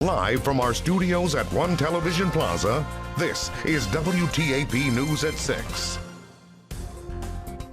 Live from our studios at One Television Plaza, this is WTAP News at 6.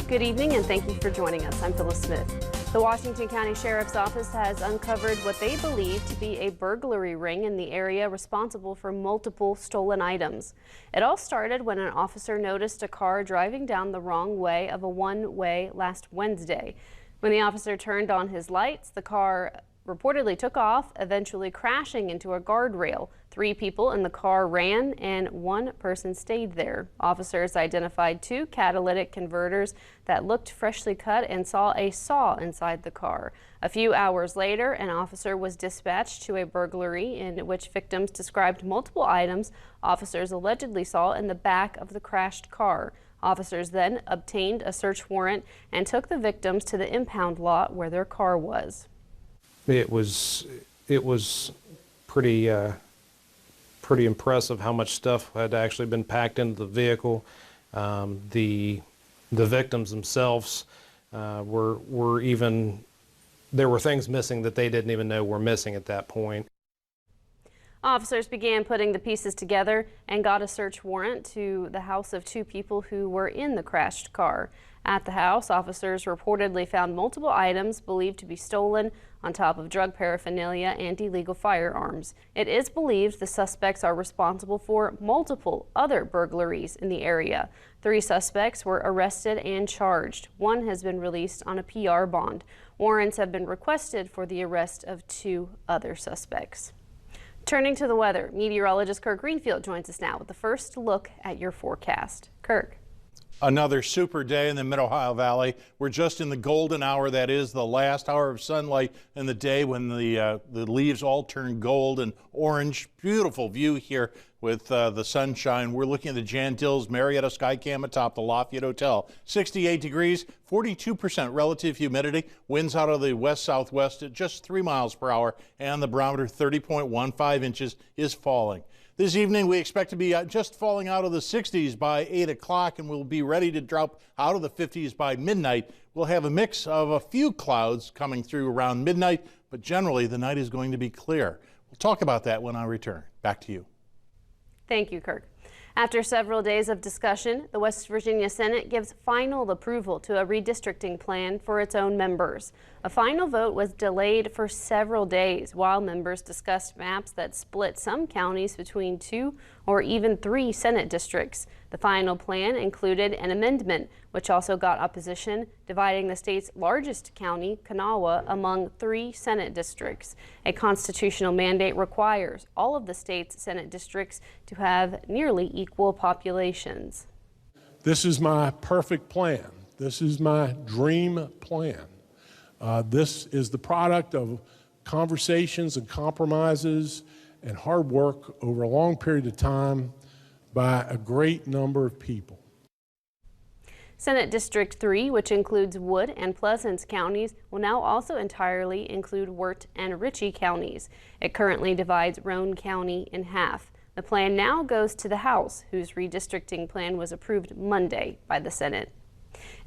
Good evening and thank you for joining us. I'm Phyllis Smith. The Washington County Sheriff's Office has uncovered what they believe to be a burglary ring in the area responsible for multiple stolen items. It all started when an officer noticed a car driving down the wrong way of a one-way last Wednesday. When the officer turned on his lights, the car reportedly took off, eventually crashing into a guardrail. 3 people in the car ran and 1 person stayed there. Officers identified 2 catalytic converters that looked freshly cut and saw a saw inside the car. A few hours later, an officer was dispatched to a burglary in which victims described multiple items officers allegedly saw in the back of the crashed car. Officers then obtained a search warrant and took the victims to the impound lot where their car was. It was pretty impressive how much stuff had actually been packed into the vehicle. The victims themselves were even, there were things missing that they didn't even know were missing at that point. Officers began putting the pieces together and got a search warrant to the house of 2 people who were in the crashed car. At the house, officers reportedly found multiple items believed to be stolen, on top of drug paraphernalia and illegal firearms. It is believed the suspects are responsible for multiple other burglaries in the area. 3 suspects were arrested and charged. 1 has been released on a PR bond. Warrants have been requested for the arrest of 2 other suspects. Turning to the weather, meteorologist Kirk Greenfield joins us now with the first look at your forecast. Kirk. Another super day in the Mid-Ohio Valley. We're just in the golden hour, that is the last hour of sunlight in the day when the leaves all turn gold and orange. Beautiful view here with the sunshine. We're looking at the Jan Dills Marietta Skycam atop the Lafayette Hotel. 68 degrees, 42% relative humidity. Winds out of the west-southwest at just 3 miles per hour, and the barometer 30.15 inches is falling. This evening, we expect to be just falling out of the 60s by 8 o'clock, and we'll be ready to drop out of the 50s by midnight. We'll have a mix of a few clouds coming through around midnight, but generally the night is going to be clear. We'll talk about that when I return. Back to you. Thank you, Kirk. After several days of discussion, the West Virginia Senate gives final approval to a redistricting plan for its own members. A final vote was delayed for several days while members discussed maps that split some counties between 2 or even 3 Senate districts. The final plan included an amendment, which also got opposition, dividing the state's largest county, Kanawha, among 3 Senate districts. A constitutional mandate requires all of the state's Senate districts to have nearly equal populations. This is my perfect plan. This is my dream plan. This is the product of conversations and compromises and hard work over a long period of time by a great number of people. Senate District 3, which includes Wood and Pleasants counties, will now also entirely include Wirt and Ritchie counties. It currently divides Roane County in half. The plan now goes to the House, whose redistricting plan was approved Monday by the Senate.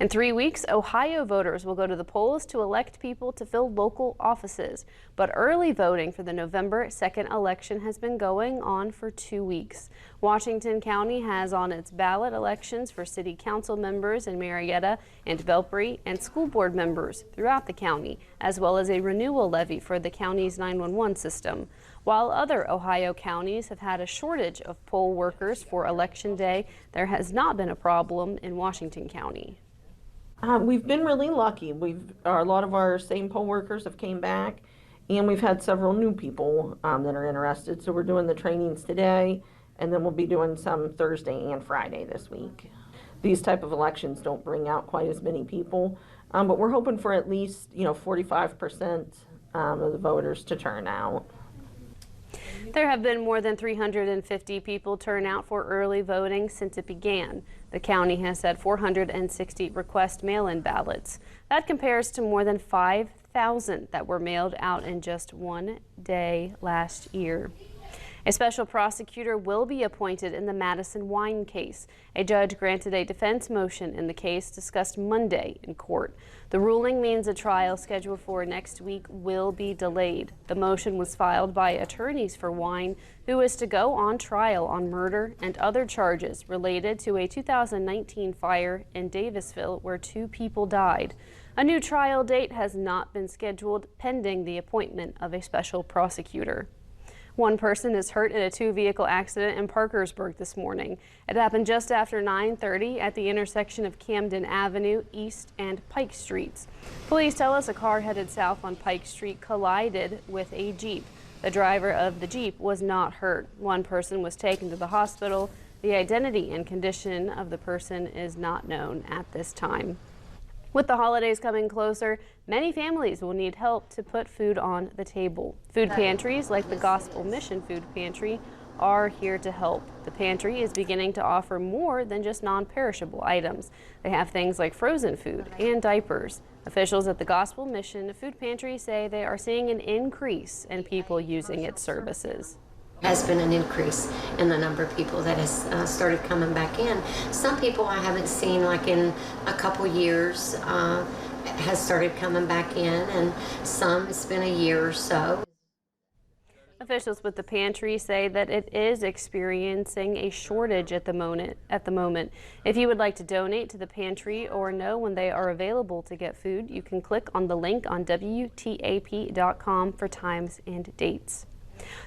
In 3 weeks, Ohio voters will go to the polls to elect people to fill local offices. But early voting for the November 2nd election has been going on for 2 weeks. Washington County has on its ballot elections for city council members in Marietta and Belpre and school board members throughout the county, as well as a renewal levy for the county's 911 system. While other Ohio counties have had a shortage of poll workers for Election Day, there has not been a problem in Washington County. We've been really lucky. A lot of our same poll workers have came back, and we've had several new people that are interested. So we're doing the trainings today, and then we'll be doing some Thursday and Friday this week. These type of elections don't bring out quite as many people, but we're hoping for at least 45% of the voters to turn out. There have been more than 350 people turn out for early voting since it began. The county has had 460 request mail-in ballots. That compares to more than 5,000 that were mailed out in just one day last year. A special prosecutor will be appointed in the Madison wine case. A judge granted a defense motion in the case discussed Monday in court. The ruling means a trial scheduled for next week will be delayed. The motion was filed by attorneys for Wine, who is to go on trial on murder and other charges related to a 2019 fire in Davisville where 2 people died. A new trial date has not been scheduled pending the appointment of a special prosecutor. 1 person is hurt in a 2-vehicle accident in Parkersburg this morning. It happened just after 9:30 at the intersection of Camden Avenue East and Pike Streets. Police tell us a car headed south on Pike Street collided with a Jeep. The driver of the Jeep was not hurt. 1 person was taken to the hospital. The identity and condition of the person is not known at this time. With the holidays coming closer, many families will need help to put food on the table. Food pantries like the Gospel Mission Food Pantry are here to help. The pantry is beginning to offer more than just non-perishable items. They have things like frozen food and diapers. Officials at the Gospel Mission Food Pantry say they are seeing an increase in people using its services. Has been an increase in the number of people that has started coming back in. Some people I haven't seen like in a couple years has started coming back in, and some it's been a year or so. Officials with the pantry say that it is experiencing a shortage at the moment. If you would like to donate to the pantry or know when they are available to get food, you can click on the link on WTAP.com for times and dates.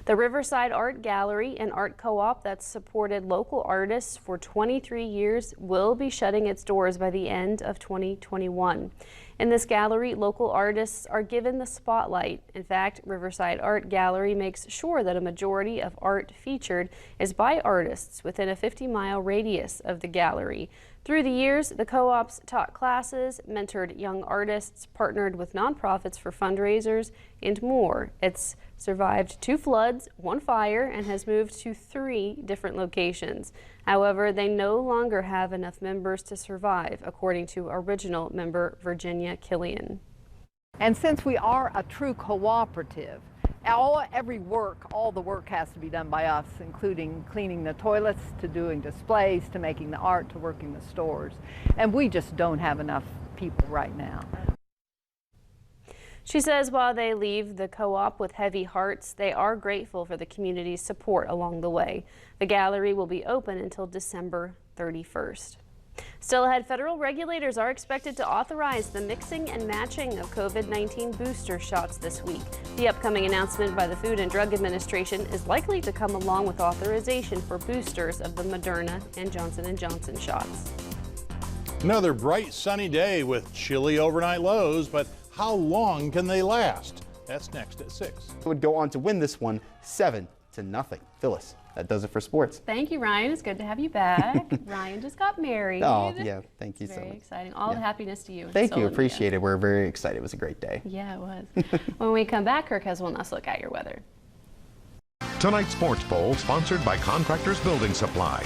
The Riverside Art Gallery, an art co-op that's supported local artists for 23 years, will be shutting its doors by the end of 2021. In this gallery, local artists are given the spotlight. In fact, Riverside Art Gallery makes sure that a majority of art featured is by artists within a 50-mile radius of the gallery. Through the years, the co-ops taught classes, mentored young artists, partnered with nonprofits for fundraisers, and more. It's survived 2 floods, 1 fire, and has moved to 3 different locations. However, they no longer have enough members to survive, according to original member Virginia Killian. And since we are a true cooperative, all the work has to be done by us, including cleaning the toilets, to doing displays, to making the art, to working the stores. And we just don't have enough people right now. She says while they leave the co-op with heavy hearts, they are grateful for the community's support along the way. The gallery will be open until December 31st. Still ahead, federal regulators are expected to authorize the mixing and matching of COVID-19 booster shots this week. The upcoming announcement by the Food and Drug Administration is likely to come along with authorization for boosters of the Moderna and Johnson & Johnson shots. Another bright sunny day with chilly overnight lows, but how long can they last? That's next at 6. Would go on to win this one 7-0. Phyllis, that does it for sports. Thank you, Ryan. It's good to have you back. Ryan just got married. Oh, yeah. Thank you so much. Very exciting. All the happiness to you. Thank you. Appreciate it. We're very excited. It was a great day. Yeah, it was. When we come back, Kirk has one last look at your weather. Tonight's Sports Bowl sponsored by Contractors Building Supply.